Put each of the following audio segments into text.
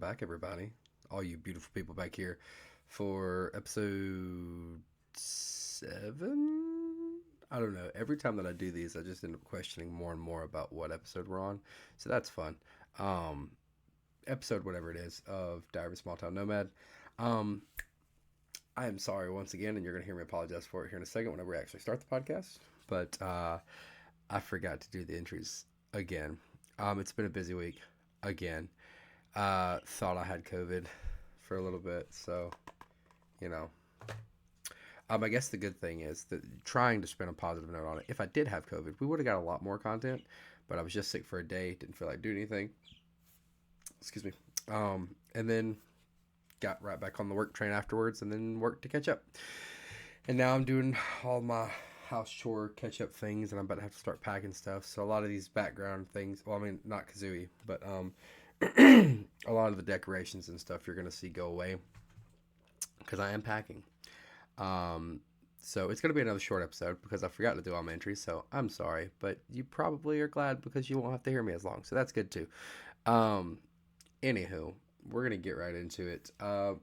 back, everybody. All you beautiful people back here for episode 7. I don't know. Every time that I do these, I just end up questioning more and more about what episode we're on. So that's fun. Um, Episode whatever it is of Diary of a Small Town Nomad. Um, I am sorry once again, and you're gonna hear me apologize for it here in a second whenever we actually start the podcast. But I forgot to do the entries again. It's been a busy week again. Thought I had COVID for a little bit, so you know. I guess the good thing is that trying to spin a positive note on it. If I did have COVID, we would have got a lot more content, but I was just sick for a day, didn't feel like doing anything. Excuse me. And then got right back on the work train afterwards, and then worked to catch up. And now I'm doing all my house chore catch up things, and I'm about to have to start packing stuff. So a lot of these background things, well, I mean, not Kazooie, but a lot of the decorations and stuff you're gonna see go away because I am packing. Um, so it's gonna be another short episode because I forgot to do all my entries. So I'm sorry, but you probably are glad because you won't have to hear me as long. So that's good too. Um, Anywho, we're gonna get right into it. Kind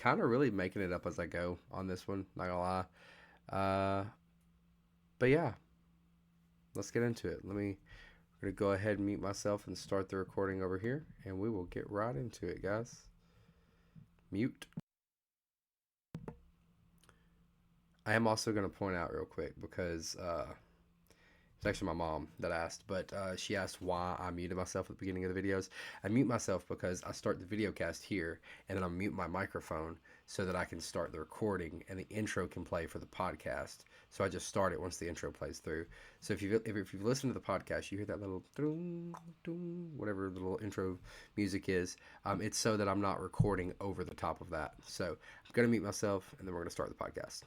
of really making it up as I go on this one. Not gonna lie. Uh, but yeah, let's get into it. I'm gonna go ahead and mute myself and start the recording over here, and we will get right into it, guys. Mute. I am also gonna point out real quick because it's actually my mom that asked, but she asked why I muted myself at the beginning of the videos. I mute myself because I start the video cast here, and then I mute my microphone so that I can start the recording and the intro can play for the podcast. So I just start it once the intro plays through. So if you've listened to the podcast, you hear that little doom, doom, whatever the little intro music is. It's so that I'm not recording over the top of that. So I'm gonna mute myself, and then we're gonna start the podcast.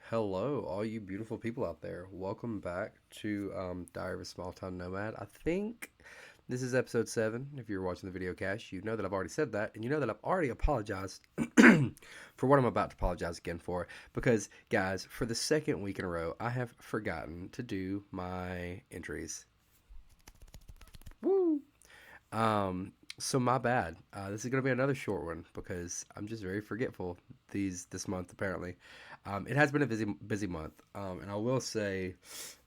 Hello, all you beautiful people out there. Welcome back to Diary of a Small Town Nomad. I think this is episode 7. If you're watching the video cast, you know that I've already said that, and you know that I've already apologized for what I'm about to apologize again for. Because, guys, for the second week in a row, I have forgotten to do my entries. Woo! So my bad. This is gonna be another short one because I'm just very forgetful this month apparently. It has been a busy month. And I will say,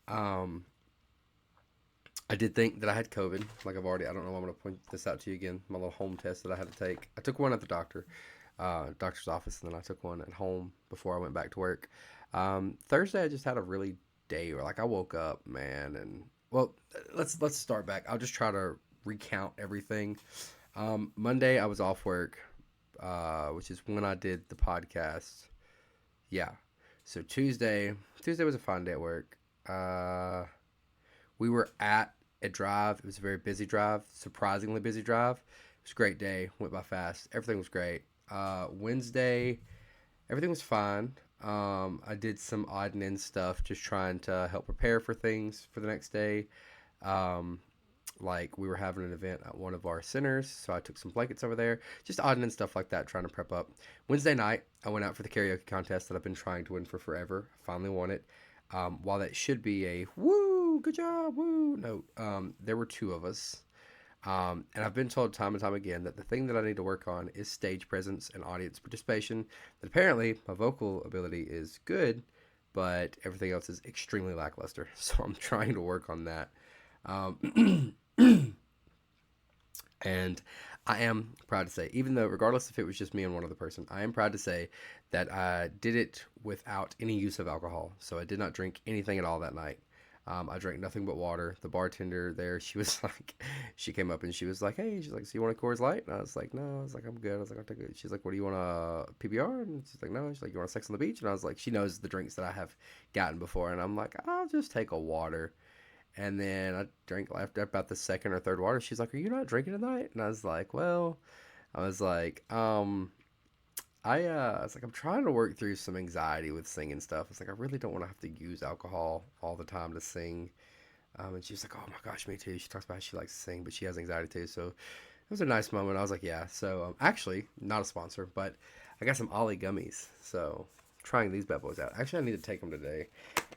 um, I did think that I had COVID. Like I don't know. I'm gonna point this out to you again. My little home test that I had to take. I took one at the doctor's office, and then I took one at home before I went back to work. Thursday I just had a really day where like I woke up, man, and well, let's start back. I'll just try to recount everything. Monday I was off work, which is when I did the podcast. Yeah. So Tuesday was a fine day at work. We were at a drive. It was a very busy drive, surprisingly busy drive. It was a great day. Went by fast. Everything was great. Wednesday, everything was fine. I did some odd and end stuff, just trying to help prepare for things for the next day. Um, like we were having an event at one of our centers, so I took some blankets over there, just odd and stuff like that, trying to prep up. Wednesday night I went out for the karaoke contest that I've been trying to win for forever. I finally won it. While that should be a woo, good job, woo, no, there were two of us. And I've been told time and time again that the thing that I need to work on is stage presence and audience participation. That apparently my vocal ability is good, but everything else is extremely lackluster. So I'm trying to work on that. Um, And I am proud to say, even though, regardless if it was just me and one other person, I am proud to say that I did it without any use of alcohol. So I did not drink anything at all that night. I drank nothing but water. The bartender there, she was like, she came up and she was like, "Hey," she's like, "So you want a Coors Light?" And I was like, "No." I was like, "I'm good." I was like, "I'll take it." She's like, "What do you want, a PBR?" And she's like, "No." She's like, "You want a Sex on the Beach?" And I was like, she knows the drinks that I have gotten before, and I'm like, "I'll just take a water." And then I drank after about the second or third water. She's like, "Are you not drinking tonight?" And I was like, "Well," I was like, I was like, I'm trying to work through some anxiety with singing stuff. It's like I really don't want to have to use alcohol all the time to sing. And she's like, "Oh my gosh, me too." She talks about how she likes to sing, but she has anxiety too. So it was a nice moment. I was like, "Yeah." So actually, not a sponsor, but I got some Ollie gummies. So trying these bad boys out. Actually, I need to take them today.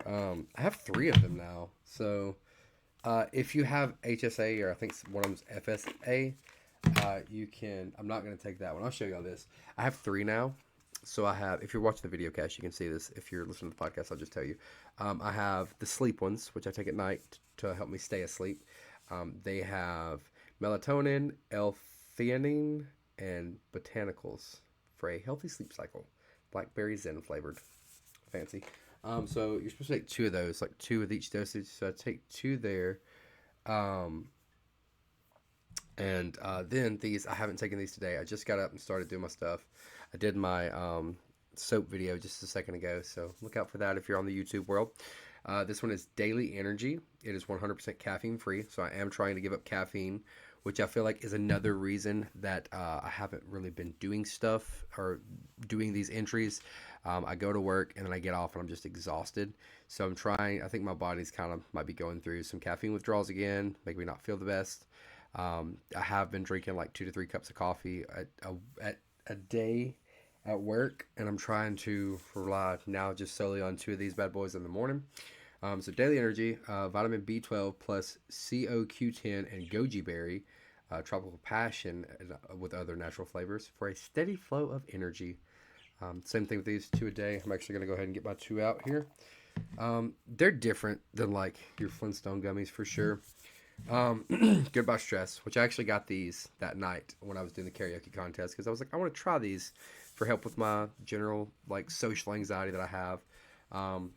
I have three of them now. So if you have HSA, or I think one of them's FSA, you can. I'm not going to take that one. I'll show you all this. I have three now. So I have. If you're watching the video cast, you can see this. If you're listening to the podcast, I'll just tell you. I have the sleep ones, which I take at night to help me stay asleep. They have melatonin, L-theanine, and botanicals for a healthy sleep cycle. Blackberry Zen flavored. Fancy. So you're supposed to take two of those, like two with each dosage. So I take two there. Um, and then these, I haven't taken these today. I just got up and started doing my stuff. I did my soap video just a second ago, so look out for that if you're on the YouTube world. This one is Daily Energy. It is 100% caffeine free, so I am trying to give up caffeine, which I feel like is another reason that I haven't really been doing stuff or doing these entries. I go to work and then I get off and I'm just exhausted. So I'm trying, I think my body's kind of might be going through some caffeine withdrawals again, make me not feel the best. I have been drinking like 2 to 3 cups of coffee at a day at work, and I'm trying to rely now just solely on two of these bad boys in the morning. So Daily Energy, vitamin B12 plus CoQ10 and goji berry, tropical passion with other natural flavors for a steady flow of energy. Same thing with these two a day. I'm actually going to go ahead and get my two out here. They're different than like your Flintstone gummies for sure. Goodbye Stress, which I actually got these that night when I was doing the karaoke contest because I was like, I want to try these for help with my general like social anxiety that I have. Um,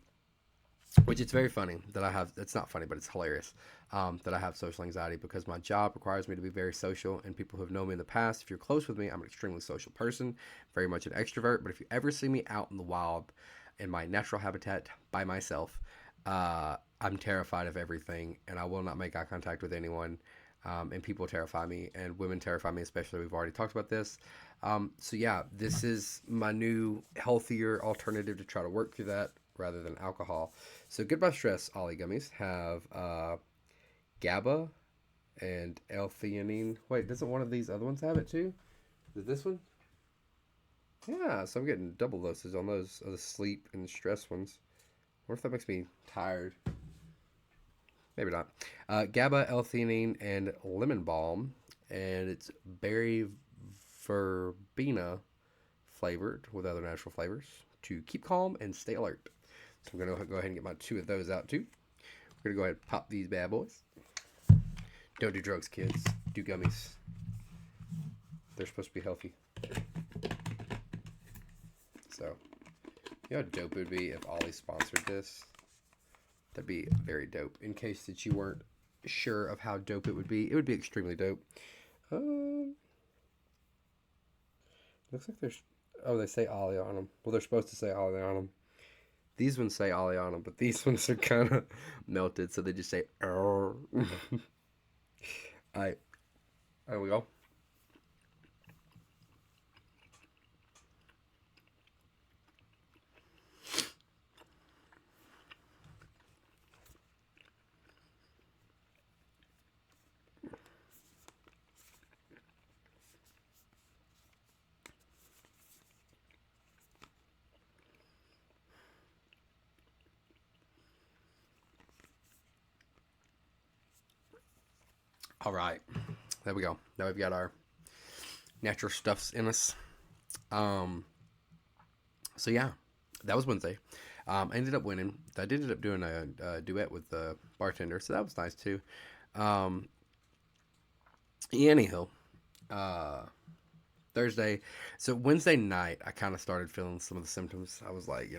which it's very funny that I have. It's not funny, but it's hilarious that I have social anxiety because my job requires me to be very social. And people who have known me in the past, if you're close with me, I'm an extremely social person, very much an extrovert. But if you ever see me out in the wild, in my natural habitat by myself, I'm terrified of everything, and I will not make eye contact with anyone. And people terrify me, and women terrify me, especially. We've already talked about this. So yeah, this is my new healthier alternative to try to work through that rather than alcohol. So Goodbye Stress Ollie gummies have GABA and L-theanine. Wait, doesn't one of these other ones have it too? Is it this one? Yeah, so I'm getting double doses on those of the sleep and stress ones. What if that makes me tired? Maybe not. GABA, L-theanine, and lemon balm, and it's berry verbena flavored with other natural flavors to keep calm and stay alert. So I'm gonna go ahead and get my two of those out too. We're gonna go ahead and pop these bad boys. Don't do drugs, kids. Do gummies. They're supposed to be healthy. So, you know how dope it would be if Ollie sponsored this? That'd be very dope. In case that you weren't sure of how dope it would be extremely dope. Um, looks like there's. Oh, they say Ollie on them. Well, they're supposed to say Ollie on them. These ones say Ollie on them, but these ones are kind of melted, so they just say. All right, there we go. All right, there we go. Now we've got our natural stuffs in us. Um, so yeah, that was Wednesday. I ended up winning. I ended up doing a duet with the bartender, so that was nice too. Um, anyhow, uh, Thursday, so Wednesday night, I kind of started feeling some of the symptoms. I was like,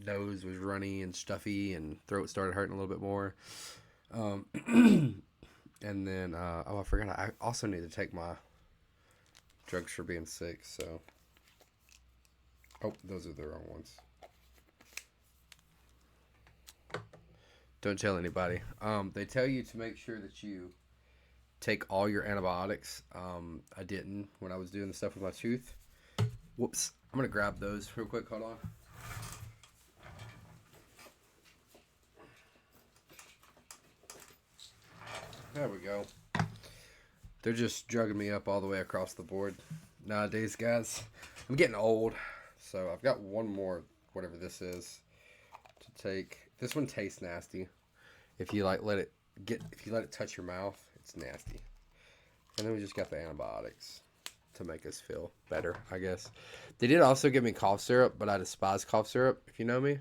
nose was runny and stuffy, and throat started hurting a little bit more. Um, and then, I forgot. I also need to take my drugs for being sick. So, oh, those are the wrong ones. Don't tell anybody. They tell you to make sure that you take all your antibiotics. I didn't when I was doing the stuff with my tooth. Whoops. I'm gonna grab those real quick. Hold on. There we go. They're just drugging me up all the way across the board nowadays, guys. I'm getting old, so I've got one more, whatever this is, to take. This one tastes nasty. If you let it touch your mouth, it's nasty. And then we just got the antibiotics to make us feel better, I guess. They did also give me cough syrup, but I despise cough syrup, if you know me.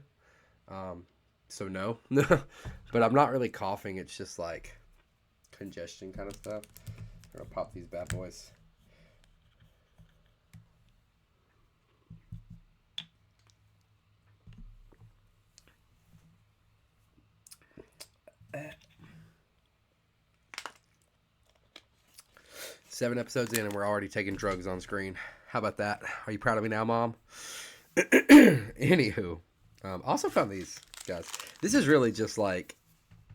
So no. But I'm not really coughing. It's just like congestion kind of stuff. I'm going to pop these bad boys. Seven episodes in and we're already taking drugs on screen. How about that? Are you proud of me now, Mom? Anywho, also found these, guys. This is really just like,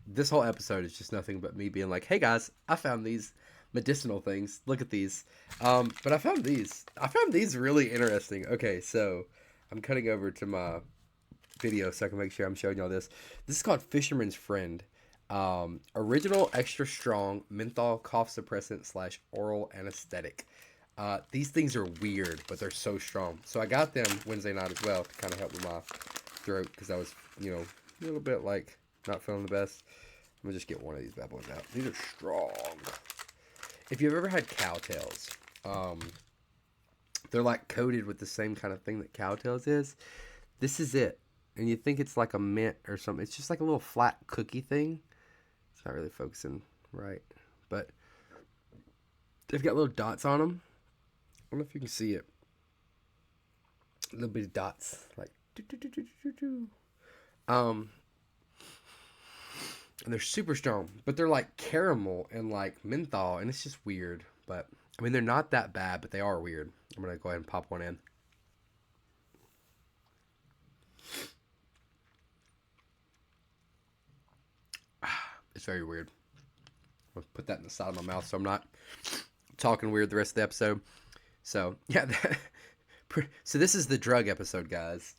this whole episode is just nothing but me being like, hey guys, I found these medicinal things. Look at these. But I found these. I found these really interesting. Okay, so I'm cutting over to my video so I can make sure I'm showing y'all this. This is called Fisherman's Friend. Original extra strong menthol cough suppressant / oral anesthetic. These things are weird, but they're so strong. So I got them Wednesday night as well to kind of help with my throat because I was, a little bit like not feeling the best. I'm gonna just get one of these bad boys out. These are strong. If you've ever had cowtails, they're like coated with the same kind of thing that cowtails is. This is it. And you think it's like a mint or something. It's just like a little flat cookie thing. It's not really focusing right. But they've got little dots on them. I don't know if you can see it. Little bitty dots. Like, and they're super strong. But they're like caramel and like menthol. And it's just weird. But, I mean, they're not that bad, but they are weird. I'm going to go ahead and pop one in. It's very weird. I'll put that in the side of my mouth so I'm not talking weird the rest of the episode. So, yeah. So this is the drug episode, guys.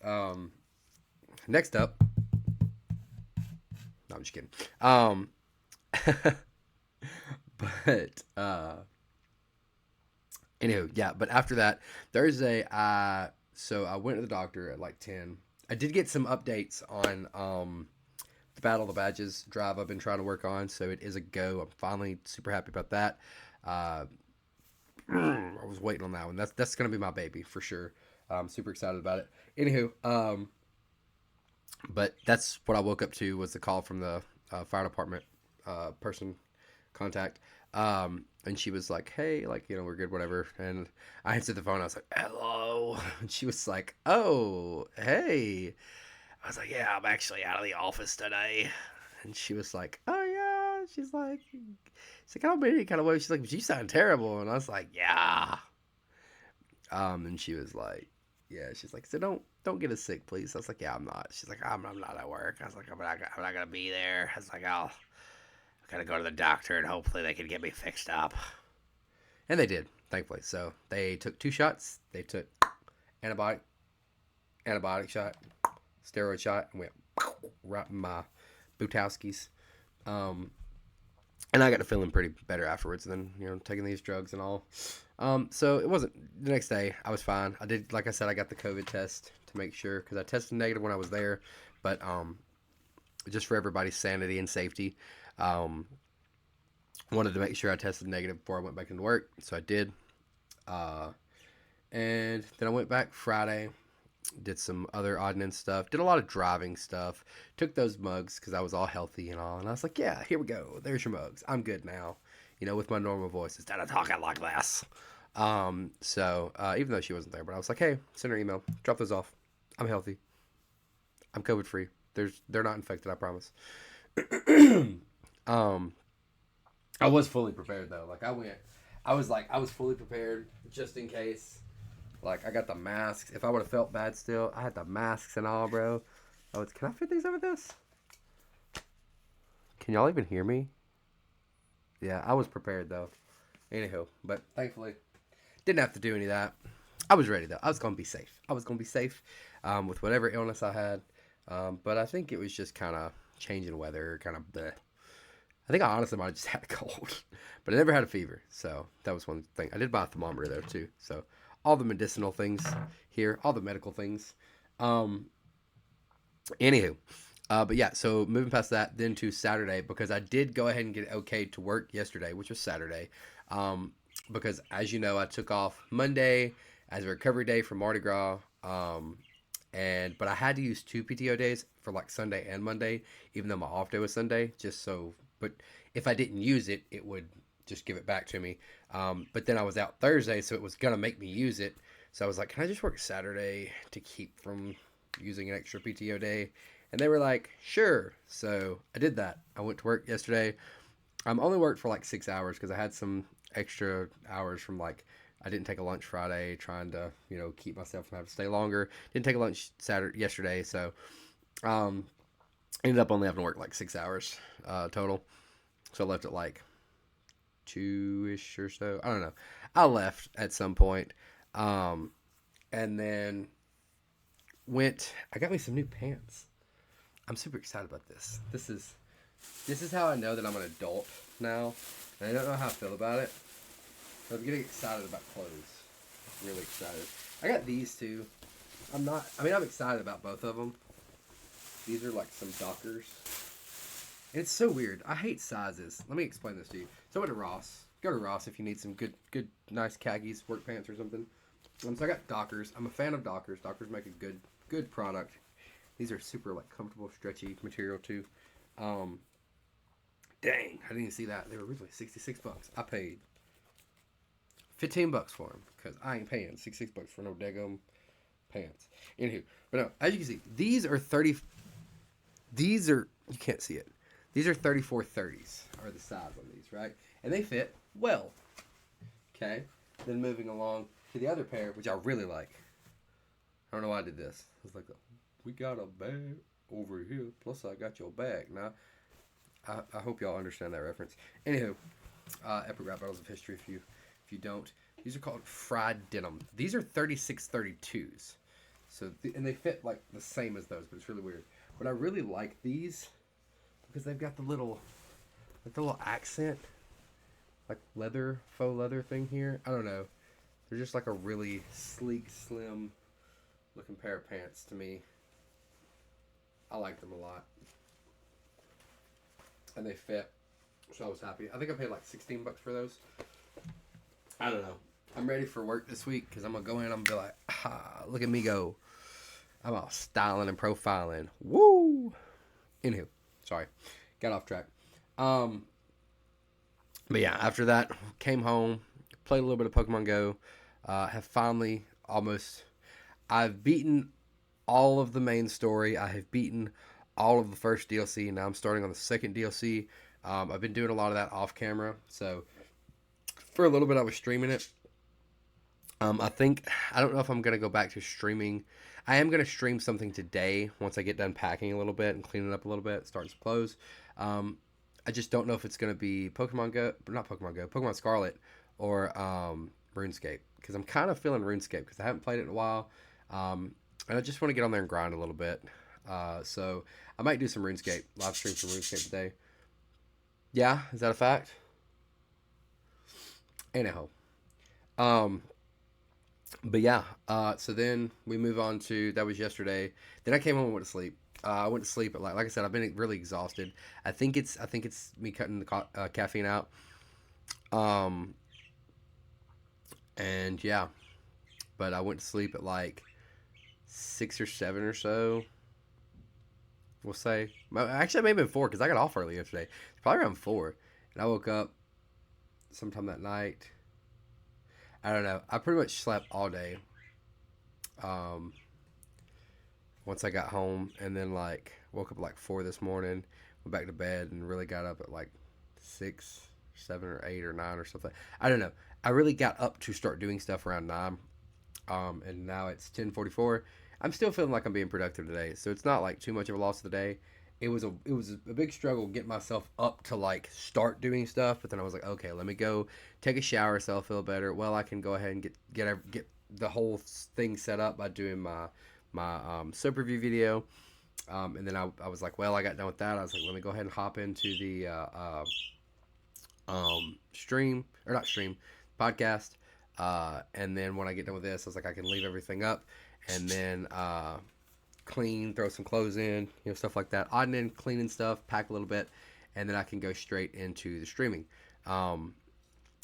Next up. No, I'm just kidding. But, anywho, yeah. But after that, Thursday, so I went to the doctor at like 10. I did get some updates on, the Battle of the Badges drive I've been trying to work on, so it is a go. I'm finally super happy about that. I was waiting on that one. That's gonna be my baby for sure. I'm super excited about it. Anywho, but that's what I woke up to was the call from the fire department person contact, and she was like, "Hey, like we're good, whatever." And I answered the phone. I was like, "Hello," and she was like, "Oh, hey." I was like, yeah, I'm actually out of the office today. And she was like, oh, yeah. She's like, I don't mean any kind of way. She's like, but you sound terrible. And I was like, yeah. And she was like, yeah. She's like, so don't get us sick, please. I was like, yeah, I'm not. She's like, I'm not at work. I was like, I'm not going to be there. I was like, I got to go to the doctor and hopefully they can get me fixed up. And they did, thankfully. So they took 2 shots. They took antibiotic shot, steroid shot, and went right in my Butowskis. And I got to feeling pretty better afterwards than, taking these drugs and all. So it wasn't, the next day, I was fine. I did, like I said, I got the COVID test to make sure, because I tested negative when I was there, but just for everybody's sanity and safety, wanted to make sure I tested negative before I went back into work, so I did. And then I went back Friday, did some other odd and end stuff, did a lot of driving stuff, took those mugs because I was all healthy and all, and I was like, yeah, here we go, there's your mugs, I'm good now, with my normal voice instead of talking like this. So even though she wasn't there, but I was like, hey, send her email, drop those off, I'm healthy, I'm COVID free. They're not infected. I promise. um, I was fully prepared though. Like I went, I was fully prepared just in case. Like I got the masks. If I would have felt bad still, I had the masks and all, bro. Can I fit these over this? Can y'all even hear me? Yeah, I was prepared though. Anywho, but thankfully didn't have to do any of that. I was ready though. I was gonna be safe. I was gonna be safe with whatever illness I had. But I think it was just kind of changing weather, kind of. I think I honestly might have just had a cold, but I never had a fever. So that was one thing. I did buy a thermometer though too. So all the medicinal things here, all the medical things. Um, Anywho, but yeah, so moving past that, then to Saturday, because I did go ahead and get okay to work yesterday, which was Saturday. Um, because as you know, I took off Monday as a recovery day for Mardi Gras. But I had to use two PTO days for like Sunday and Monday, even though my off day was Sunday, just so. But if I didn't use it, it would just give it back to me. But then I was out Thursday, so it was gonna make me use it. So I was like, can I just work Saturday to keep from using an extra PTO day? And they were like, sure. So I did that. I went to work yesterday. Only worked for like 6 hours because I had some extra hours from like I didn't take a lunch Friday, trying to keep myself from having to stay longer. Didn't take a lunch Saturday yesterday, so um, ended up only having to work like 6 hours total. So I left at like 2ish or so. I don't know. I left at some point, um, and then went. I got me some new pants. I'm super excited about this. This is how I know that I'm an adult now, and I don't know how I feel about it. I'm getting excited about clothes. Really excited. I got these two. I'm excited about both of them. These are like some Dockers. And it's so weird. I hate sizes. Let me explain this to you. So I went to Ross. Go to Ross if you need some good, nice khakis, work pants or something. So I got Dockers. I'm a fan of Dockers. Dockers make a good product. These are super like comfortable, stretchy material too. Dang, I didn't even see that. They were originally $66. I paid $15 for them because I ain't paying $66 for no daggum pants. Anywho, but no, as you can see, these are 30. These are, you can't see it. These are 34/30s are the size on these, right? And they fit well. Okay. Then moving along to the other pair, which I really like. I don't know why I did this. It's like, we got a bag over here. Plus, I got your bag. Now, I hope y'all understand that reference. Anywho, Epic Rap Battles of History. If you don't, these are called fried denim. These are 36/32s. So and they fit like the same as those, but it's really weird. But I really like these because they've got the little accent, like faux leather thing here. I don't know. They're just like a really sleek, slim looking pair of pants to me. I like them a lot. And they fit. So I was happy. I think I paid like $16 for those. I don't know. I'm ready for work this week because I'm going to go in and I'm going to be like, look at me go. I'm all styling and profiling. Woo! Anywho, sorry. Got off track. But yeah, after that, came home, played a little bit of Pokemon Go. Have finally I've beaten all of the main story. I have beaten all of the first DLC. Now I'm starting on the second DLC. I've been doing a lot of that off camera. So for a little bit, I was streaming it. I don't know if I'm going to go back to streaming. I am going to stream something today once I get done packing a little bit and cleaning up a little bit, starting some clothes. I just don't know if it's going to be Pokemon Scarlet or RuneScape, because I'm kind of feeling RuneScape because I haven't played it in a while. And I just want to get on there and grind a little bit. So I might do some RuneScape, live stream some RuneScape today. Yeah, is that a fact? Anyhow. But yeah, so then we move on to, that was yesterday. Then I came home and went to sleep. I went to sleep at like I said, I've been really exhausted. I think it's me cutting the caffeine out. And yeah, but I went to sleep at like 6 or 7 or so. We'll say, actually, maybe 4 because I got off early yesterday. It's probably around 4, and I woke up sometime that night. I don't know. I pretty much slept all day. once I got home, and then like woke up at like 4 this morning, went back to bed, and really got up at like 6, 7 or 8 or 9 or something. I don't know. I really got up to start doing stuff around 9. And now it's 10:44. I'm still feeling like I'm being productive today, so it's not like too much of a loss of the day. It was a big struggle getting myself up to like start doing stuff, but then I was like, okay, let me go take a shower so I'll feel better. Well, I can go ahead and get the whole thing set up by doing my soap review video. And then I was like, well, I got done with that. I was like, let me go ahead and hop into the stream, or not stream, podcast. And then when I get done with this, I was like, I can leave everything up and then clean, throw some clothes in, stuff like that. Odd and end cleaning stuff, pack a little bit, and then I can go straight into the streaming. And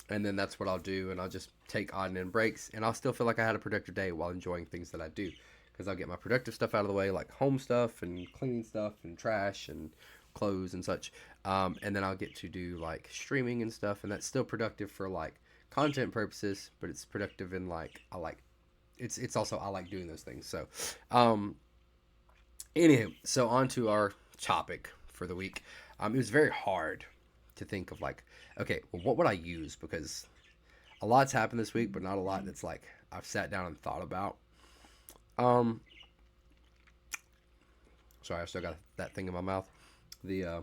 then that's what I'll do, and I'll just take odd and end breaks, and I'll still feel like I had a productive day while enjoying things that I do. Because I'll get my productive stuff out of the way, like home stuff and cleaning stuff and trash and clothes and such. And then I'll get to do like streaming and stuff, and that's still productive for like content purposes, but it's productive in like it's also I like doing those things. So anywho, so on to our topic for the week. It was very hard to think of like, okay, well, what would I use? Because a lot's happened this week, but not a lot that's like I've sat down and thought about. Um, Sorry, I still got that thing in my mouth. The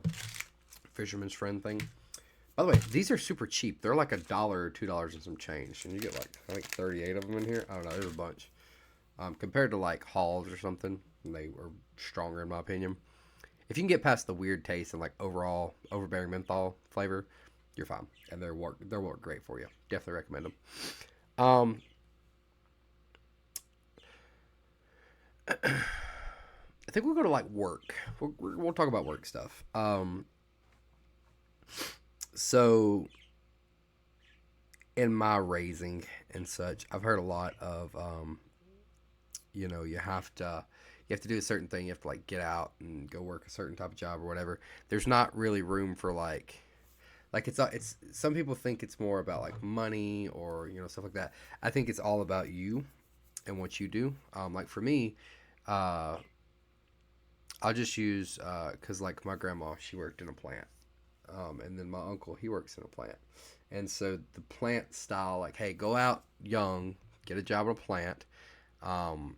fisherman's friend thing. By the way, these are super cheap. They're like $1 or $2 and some change, and you get like I think 38 of them in here. I don't know. There's a bunch. Compared to like Halls or something, they are stronger in my opinion. If you can get past the weird taste and like overall overbearing menthol flavor, you're fine, and they'll work great for you. Definitely recommend them. Um, I think we'll go to like work. We'll talk about work stuff. So in my raising and such, I've heard a lot of you have to do a certain thing. You have to like get out and go work a certain type of job or whatever. There's not really room for like it's some people think it's more about like money or stuff like that. I think it's all about you and what you do. Like for me, uh, I'll just use because like my grandma, she worked in a plant, and then my uncle, he works in a plant, and so the plant style, like, hey, go out young, get a job in a plant, um,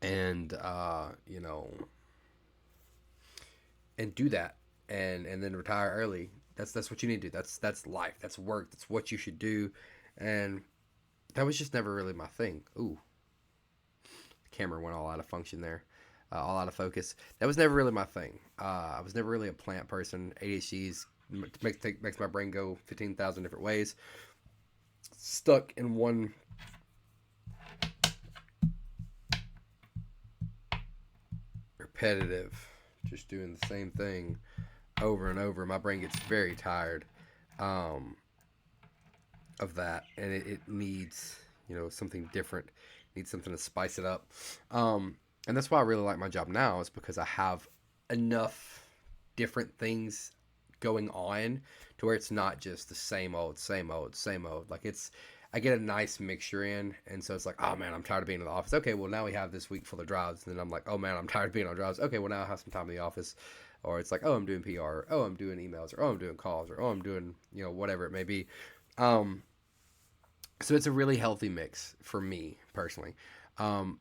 and and do that, and then retire early. That's what you need to do. That's life. That's work. That's what you should do, and that was just never really my thing. Ooh, the camera went all out of function there. All out of focus. That was never really my thing. I was never really a plant person. ADHD's makes my brain go 15,000 different ways. Stuck in one repetitive, just doing the same thing over and over. My brain gets very tired um, of that, and it needs something different. It needs something to spice it up. And that's why I really like my job now, is because I have enough different things going on to where it's not just the same old, same old, same old. Like I get a nice mixture in, and so it's like, oh man, I'm tired of being in the office. Okay, well now we have this week full of drives, and then I'm like, oh man, I'm tired of being on drives. Okay, well now I have some time in the office, or it's like, oh, I'm doing PR, or oh, I'm doing emails, or oh, I'm doing calls, or oh, I'm doing whatever it may be. Um, so it's a really healthy mix for me personally. Um,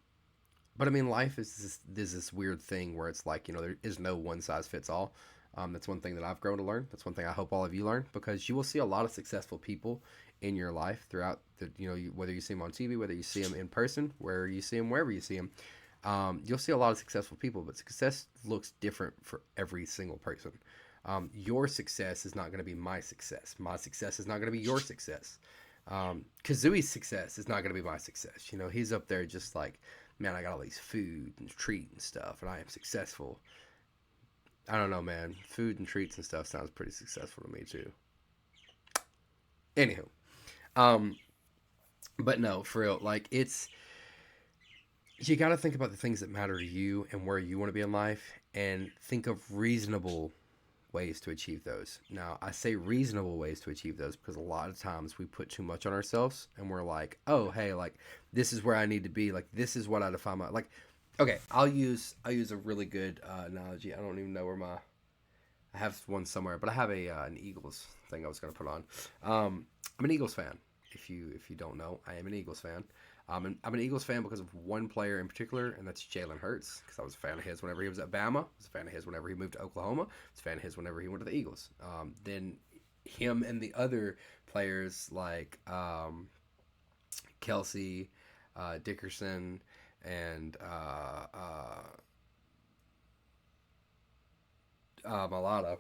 but I mean, life is this weird thing where it's like, there is no one size fits all. That's one thing that I've grown to learn. That's one thing I hope all of you learn, because you will see a lot of successful people in your life throughout whether you see them on TV, whether you see them in person, where you see them, wherever you see them. You'll see a lot of successful people, but success looks different for every single person. Your success is not going to be my success. My success is not going to be your success. Kazui's success is not going to be my success. He's up there just like, man, I got all these food and treat and stuff, and I am successful. I don't know, man. Food and treats and stuff sounds pretty successful to me too. Anywho, um, but no, for real, like you got to think about the things that matter to you and where you want to be in life, and think of reasonable ways to achieve those. Now, I say reasonable ways to achieve those because a lot of times we put too much on ourselves, and we're like, oh, hey, like this is where I need to be. Like this is what I define my like. Okay, I'll use a really good analogy. I don't even know where my I have one somewhere, but I have a an Eagles thing I was going to put on. I'm an Eagles fan. If you don't know, I am an Eagles fan. And I'm an Eagles fan because of one player in particular, and that's Jalen Hurts. Because I was a fan of his whenever he was at Bama. I was a fan of his whenever he moved to Oklahoma. I was a fan of his whenever he went to the Eagles. Then him and the other players like Kelsey, Dickerson, and Malata.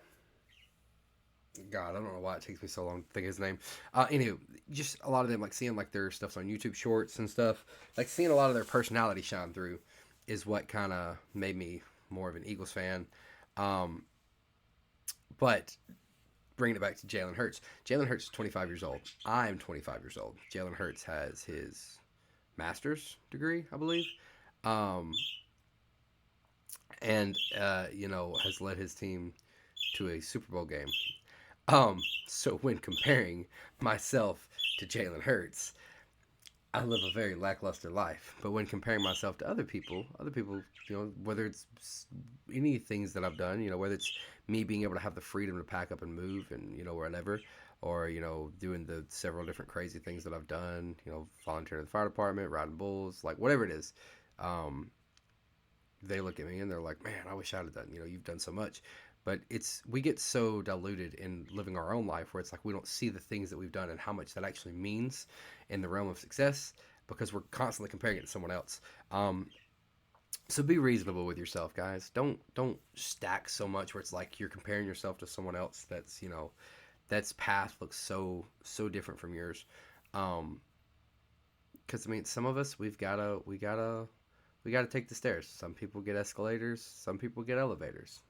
God, I don't know why it takes me so long to think of his name. Anywho, just a lot of them, like seeing like their stuffs on YouTube Shorts and stuff, like seeing a lot of their personality shine through, is what kind of made me more of an Eagles fan. Um, but bringing it back to Jalen Hurts, Jalen Hurts is 25 years old. I'm 25 years old. Jalen Hurts has his master's degree, I believe, um, and has led his team to a Super Bowl game. So when comparing myself to Jalen Hurts, I live a very lackluster life. But when comparing myself to other people, whether it's any things that I've done, whether it's me being able to have the freedom to pack up and move and, wherever, or, doing the several different crazy things that I've done, volunteering in the fire department, riding bulls, like whatever it is, um, they look at me and they're like, man, I wish I'd have done, you've done so much. But we get so diluted in living our own life where it's like we don't see the things that we've done and how much that actually means in the realm of success because we're constantly comparing it to someone else. So be reasonable with yourself, guys. Don't stack so much where it's like you're comparing yourself to someone else that's that's path looks so different from yours. Um, because I mean, some of us we gotta take the stairs. Some people get escalators. Some people get elevators.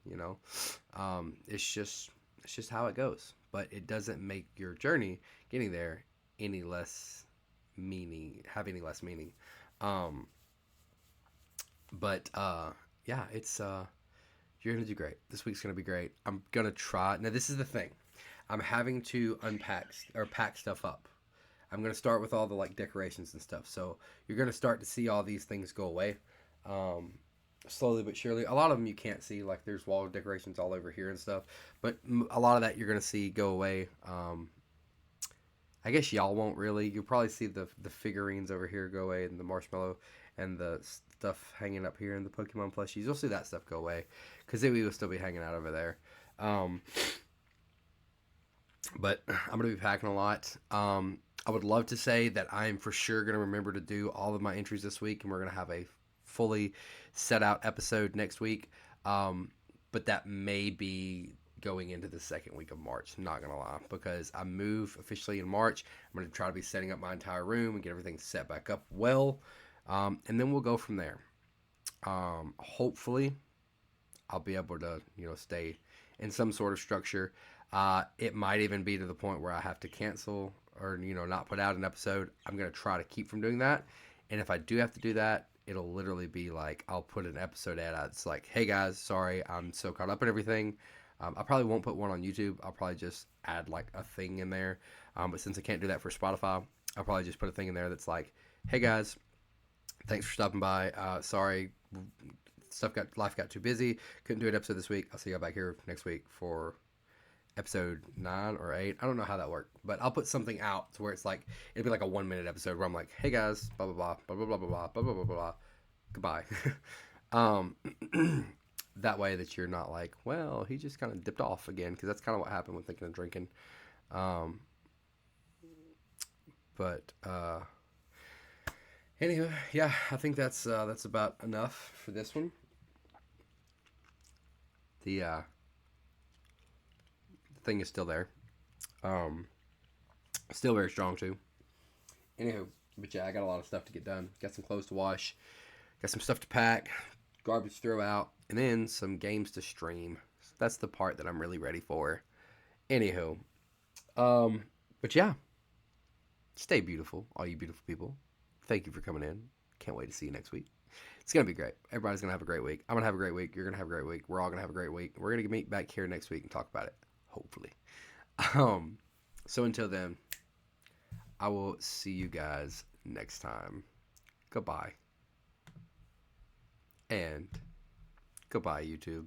It's just how it goes. But it doesn't make your journey getting there any less have any less meaning. Um, but yeah, it's you're gonna do great. This week's gonna be great. I'm gonna try. Now this is the thing. I'm having to unpack or pack stuff up. I'm gonna start with all the like decorations and stuff. So you're gonna start to see all these things go away, um, slowly but surely. A lot of them you can't see, like there's wall decorations all over here and stuff. But a lot of that you're gonna see go away. I guess y'all won't really. You'll probably see the figurines over here go away, and the marshmallow, and the stuff hanging up here, and the Pokemon plushies. You'll see that stuff go away, because we will still be hanging out over there. Um, but I'm gonna be packing a lot. I would love to say that I'm for sure gonna remember to do all of my entries this week, and we're gonna have a fully set out episode next week. Um, but that may be going into the second week of March. Not gonna lie, because I move officially in March. I'm gonna try to be setting up my entire room and get everything set back up well, and then we'll go from there. Hopefully, I'll be able to stay in some sort of structure. It might even be to the point where I have to cancel or not put out an episode. I'm gonna try to keep from doing that, and if I do have to do that, it'll literally be like I'll put an episode out. It's like, hey guys, sorry, I'm so caught up in everything. I probably won't put one on YouTube. I'll probably just add like a thing in there. But since I can't do that for Spotify, I'll probably just put a thing in there that's like, hey guys, thanks for stopping by. Sorry, life got too busy. Couldn't do an episode this week. I'll see y'all back here next week for episode 9 or 8. I don't know how that worked, but I'll put something out to where it's like it'll be like a 1 minute episode where I'm like, hey guys, blah blah blah blah blah blah blah blah blah blah blah blah. Goodbye. um, that way that you're not like, well, he just kind of dipped off again, because that's kind of what happened with thinking of drinking. Um, but anyway, yeah, I think that's about enough for this one. The thing is still there. Um, Still very strong too. Anywho, but yeah, I got a lot of stuff to get done. Got some clothes to wash. Got some stuff to pack. Garbage to throw out. And then some games to stream. So that's the part that I'm really ready for. Anywho, um, but yeah, stay beautiful, all you beautiful people. Thank you for coming in. Can't wait to see you next week. It's gonna be great. Everybody's gonna have a great week. I'm gonna have a great week. You're gonna have a great week. We're all gonna have a great week. We're gonna meet back here next week and talk about it. Hopefully. Um, so until then, I will see you guys next time. Goodbye. And goodbye, YouTube.